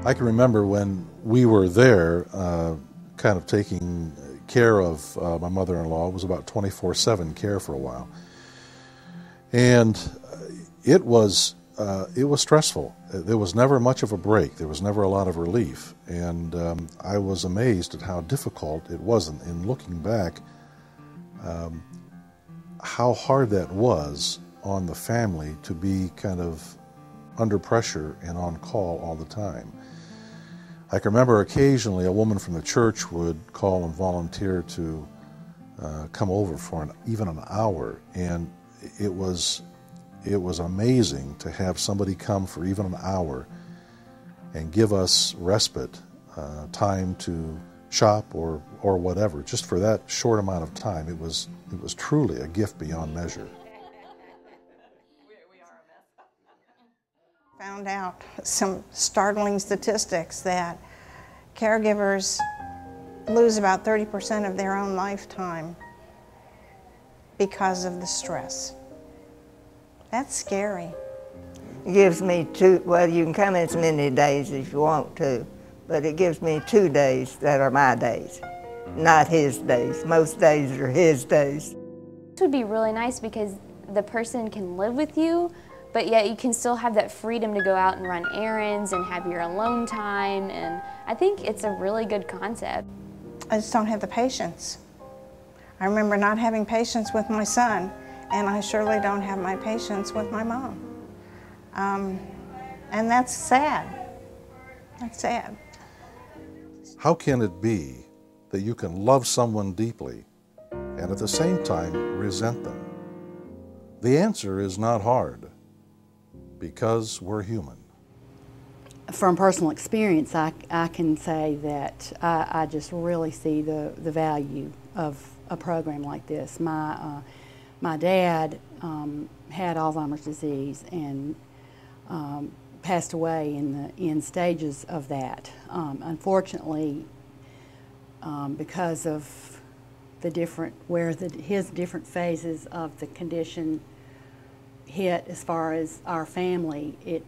I can remember when we were there, kind of taking care of my mother-in-law. It was about 24/7 care for a while. And it was stressful. There was never much of a break. There was never a lot of relief. And I was amazed at how difficult it was. In looking back, how hard that was on the family to be kind of under pressure and on call all the time. I can remember occasionally a woman from the church would call and volunteer to come over for even an hour, and it was amazing to have somebody come for even an hour and give us respite, time to shop or whatever. Just for that short amount of time, it was truly a gift beyond measure. Found out some startling statistics that caregivers lose about 30% of their own lifetime because of the stress. That's scary. It gives me you can come as many days as you want to, but it gives me 2 days that are my days, not his days. Most days are his days. It would be really nice because the person can live with you, but yet you can still have that freedom to go out and run errands and have your alone time, and I think it's a really good concept. I just don't have the patience. I remember not having patience with my son, and I surely don't have my patience with my mom. And that's sad. That's sad. How can it be that you can love someone deeply and at the same time resent them? The answer is not hard, because we're human. From personal experience, I can say that I just really see the value of a program like this. My dad had Alzheimer's disease and passed away in stages of that. Unfortunately, because of his different phases of the condition hit as far as our family,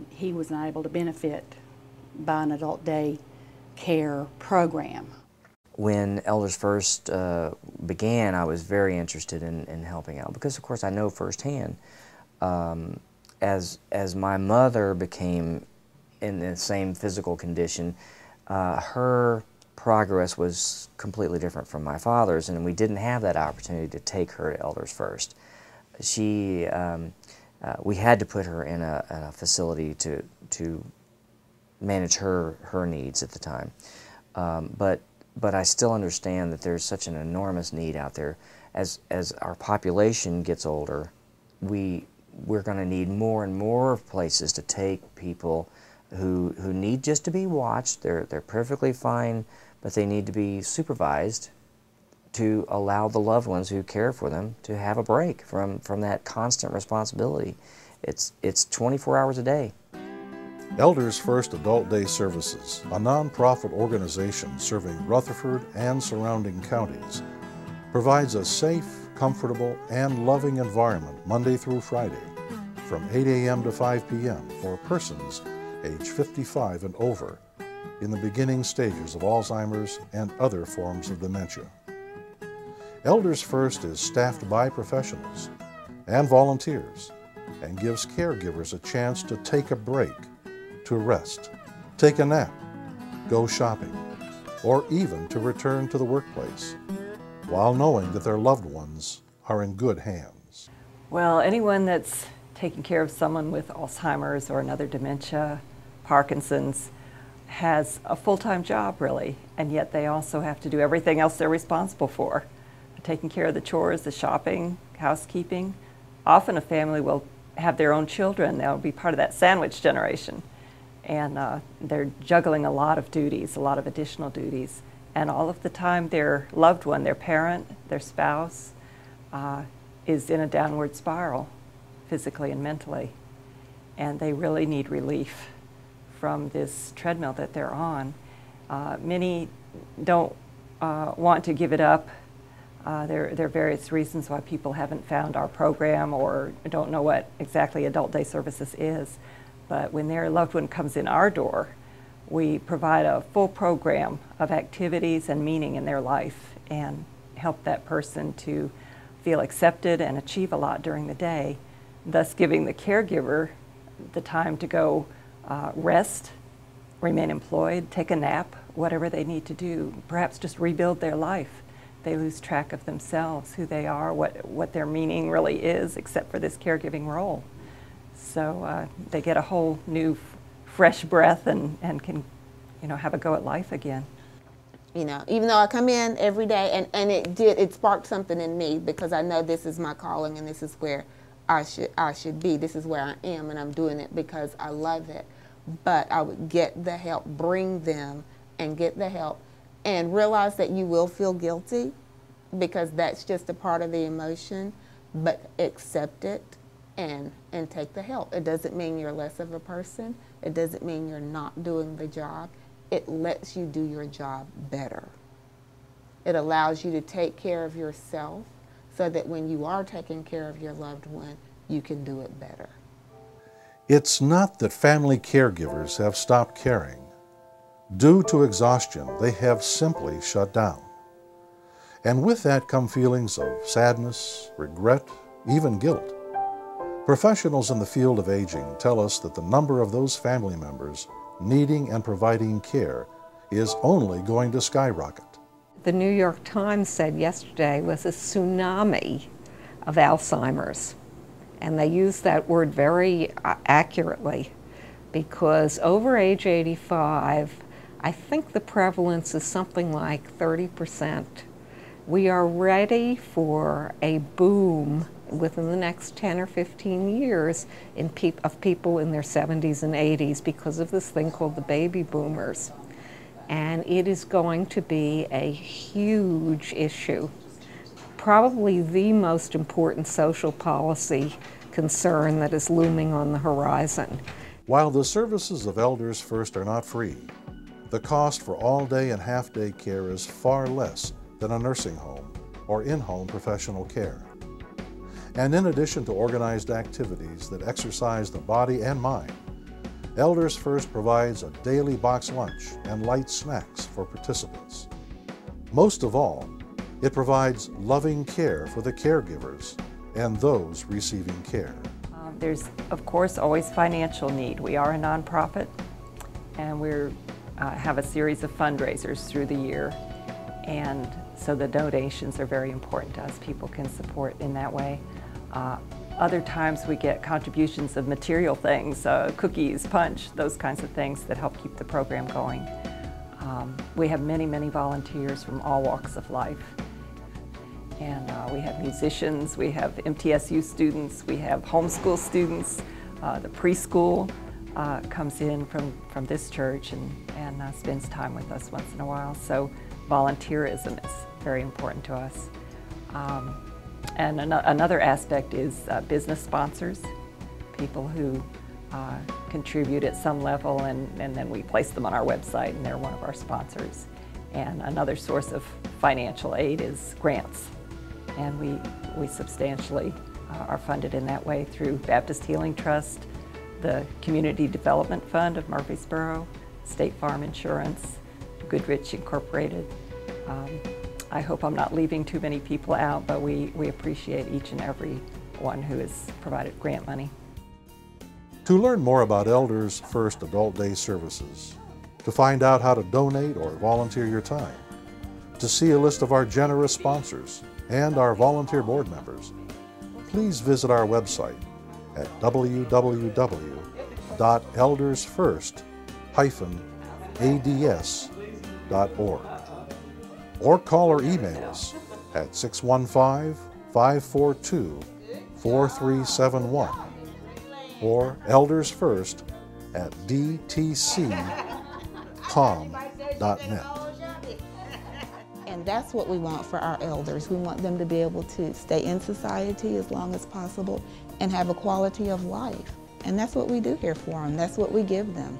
he was not able to benefit by an adult day care program. When Elders First began, I was very interested in helping out because, of course, I know firsthand, as my mother became in the same physical condition, her progress was completely different from my father's, and we didn't have that opportunity to take her to Elders First. We had to put her in a facility to manage her needs at the time. But I still understand that there's such an enormous need out there. As our population gets older, we're going to need more and more places to take people who need just to be watched. They're perfectly fine, but they need to be supervised to allow the loved ones who care for them to have a break from that constant responsibility. It's 24 hours a day. Elders First Adult Day Services, a nonprofit organization serving Rutherford and surrounding counties, provides a safe, comfortable, and loving environment Monday through Friday from 8 a.m. to 5 p.m. for persons age 55 and over in the beginning stages of Alzheimer's and other forms of dementia. Elders First is staffed by professionals and volunteers and gives caregivers a chance to take a break, to rest, take a nap, go shopping, or even to return to the workplace, while knowing that their loved ones are in good hands. Well, anyone that's taking care of someone with Alzheimer's or another dementia, Parkinson's, has a full-time job, really, and yet they also have to do everything else they're responsible for. Taking care of the chores, the shopping, housekeeping. Often a family will have their own children. They'll be part of that sandwich generation. And they're juggling a lot of duties, a lot of additional duties. And all of the time their loved one, their parent, their spouse, is in a downward spiral, physically and mentally. And they really need relief from this treadmill that they're on. Many don't want to give it up. There are various reasons why people haven't found our program or don't know what exactly Adult Day Services is. But when their loved one comes in our door, we provide a full program of activities and meaning in their life and help that person to feel accepted and achieve a lot during the day, thus giving the caregiver the time to go rest, remain employed, take a nap, whatever they need to do, perhaps just rebuild their life. They lose track of themselves, who they are, what their meaning really is, except for this caregiving role. So they get a whole new fresh breath and can, have a go at life again. Even though I come in every day, and it sparked something in me, because I know this is my calling and this is where I should be. This is where I am, and I'm doing it because I love it. But I would get the help, bring them and get the help, and realize that you will feel guilty, because that's just a part of the emotion, but accept it and take the help. It doesn't mean you're less of a person. It doesn't mean you're not doing the job. It lets you do your job better. It allows you to take care of yourself so that when you are taking care of your loved one, you can do it better. It's not that family caregivers have stopped caring. Due to exhaustion, they have simply shut down. And with that come feelings of sadness, regret, even guilt. Professionals in the field of aging tell us that the number of those family members needing and providing care is only going to skyrocket. The New York Times said yesterday was a tsunami of Alzheimer's. And they used that word very accurately, because over age 85, I think the prevalence is something like 30%. We are ready for a boom within the next 10 or 15 years of people in their 70s and 80s because of this thing called the baby boomers. And it is going to be a huge issue. Probably the most important social policy concern that is looming on the horizon. While the services of Elders First are not free, the cost for all-day and half-day care is far less than a nursing home or in-home professional care. And in addition to organized activities that exercise the body and mind, Elders First provides a daily box lunch and light snacks for participants. Most of all, it provides loving care for the caregivers and those receiving care. There's, of course, always financial need. We are a nonprofit, and we have a series of fundraisers through the year, and so the donations are very important to us. People can support in that way. Other times we get contributions of material things, cookies, punch, those kinds of things that help keep the program going. We have many, many volunteers from all walks of life. And we have musicians, we have MTSU students, we have homeschool students. The preschool comes in from this church and spends time with us once in a while. So volunteerism is very important to us. And another aspect is business sponsors, people who contribute at some level, and then we place them on our website and they're one of our sponsors. And another source of financial aid is grants. And we substantially are funded in that way through Baptist Healing Trust, the Community Development Fund of Murfreesboro, State Farm Insurance, Goodrich Incorporated. I hope I'm not leaving too many people out, but we appreciate each and every one who has provided grant money. To learn more about Elders First Adult Day services, to find out how to donate or volunteer your time, to see a list of our generous sponsors and our volunteer board members, please visit our website at www.eldersfirst-ads.org or call or email us at 615-542-4371 or eldersfirst@dtccom.net. And that's what we want for our elders. We want them to be able to stay in society as long as possible and have a quality of life. And that's what we do here for them. That's what we give them.